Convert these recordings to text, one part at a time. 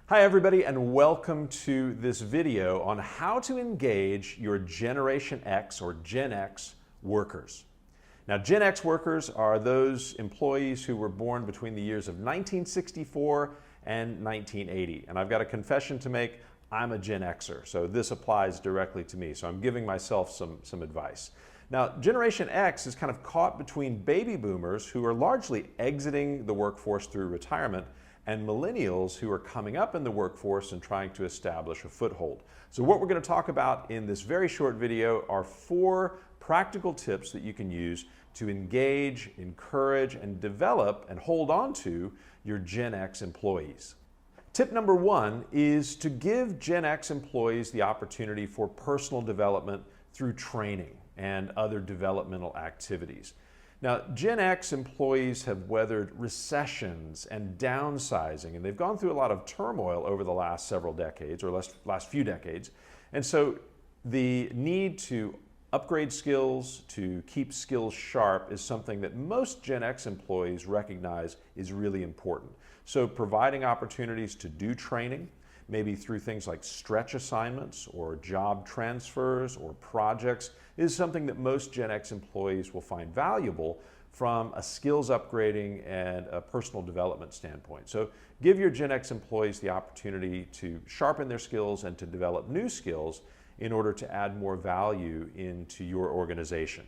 Hi everybody, and welcome to this video on how to engage your Generation X or Gen X workers. Now, Gen X workers are those employees who were born between the years of 1964 and 1980. And I've got a confession to make. I'm a Gen Xer, so this applies directly to me. So I'm giving myself some advice. Now, Generation X is kind of caught between baby boomers who are largely exiting the workforce through retirement and millennials who are coming up in the workforce and trying to establish a foothold. So what we're going to talk about in this very short video are 4 practical tips that you can use to engage, encourage, and develop and hold on to your Gen X employees. Tip number 1 is to give Gen X employees the opportunity for personal development through training and other developmental activities. Now, Gen X employees have weathered recessions and downsizing, and they've gone through a lot of turmoil over the last several decades, or last few decades. And so the need to upgrade skills, to keep skills sharp, is something that most Gen X employees recognize is really important. So providing opportunities to do training, maybe through things like stretch assignments or job transfers or projects, is something that most Gen X employees will find valuable from a skills upgrading and a personal development standpoint. So give your Gen X employees the opportunity to sharpen their skills and to develop new skills in order to add more value into your organization.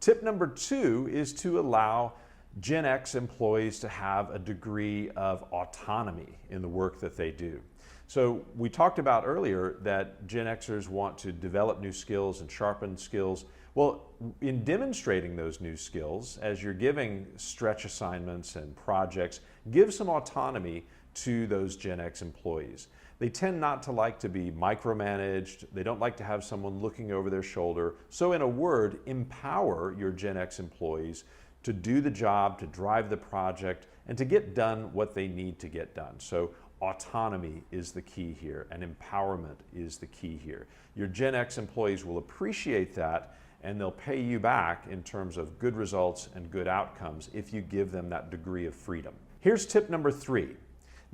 Tip number 2 is to allow Gen X employees to have a degree of autonomy in the work that they do. So we talked about earlier that Gen Xers want to develop new skills and sharpen skills. Well, in demonstrating those new skills, as you're giving stretch assignments and projects, give some autonomy to those Gen X employees. They tend not to like to be micromanaged. They don't like to have someone looking over their shoulder. So in a word, empower your Gen X employees to do the job, to drive the project, and to get done what they need to get done. So autonomy is the key here, and empowerment is the key here. Your Gen X employees will appreciate that, and they'll pay you back in terms of good results and good outcomes if you give them that degree of freedom. Here's tip number 3.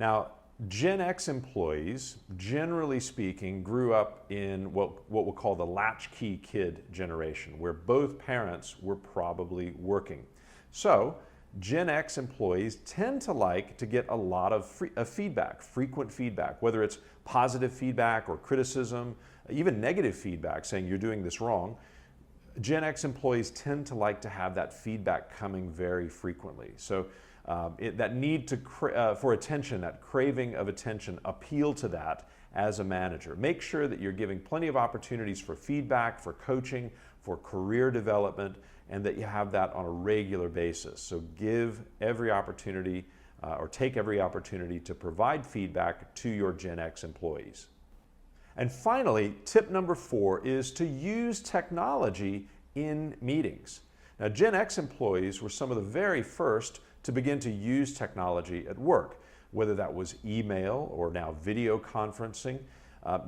Now, Gen X employees, generally speaking, grew up in what we'll call the latchkey kid generation, where both parents were probably working. So Gen X employees tend to like to get a lot of feedback, frequent feedback, whether it's positive feedback or criticism, even negative feedback saying you're doing this wrong. Gen X employees tend to like to have that feedback coming very frequently. So that need for attention, that craving of attention, appeal to that as a manager. Make sure that you're giving plenty of opportunities for feedback, for coaching, for career development, and that you have that on a regular basis. So give every opportunity or take every opportunity to provide feedback to your Gen X employees. And finally, tip number 4 is to use technology in meetings. Now, Gen X employees were some of the very first to begin to use technology at work, whether that was email or now video conferencing.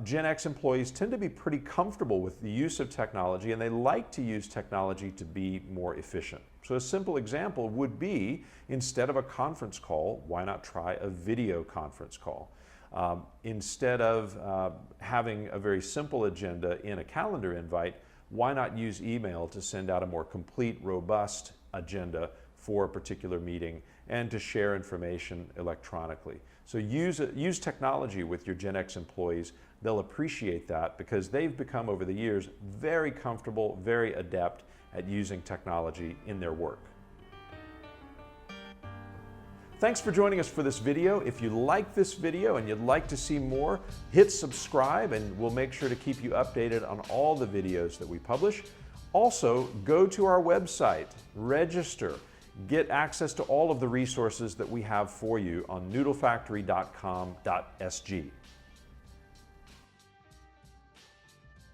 Gen X employees tend to be pretty comfortable with the use of technology, and they like to use technology to be more efficient. So a simple example would be, instead of a conference call, why not try a video conference call? Instead of having a very simple agenda in a calendar invite, why not use email to send out a more complete, robust agenda for a particular meeting and to share information electronically? So use technology with your Gen X employees. They'll appreciate that because they've become, over the years, very comfortable, very adept at using technology in their work. Thanks for joining us for this video. If you like this video and you'd like to see more, hit subscribe and we'll make sure to keep you updated on all the videos that we publish. Also, go to our website, register, get access to all of the resources that we have for you on noodlefactory.com.sg.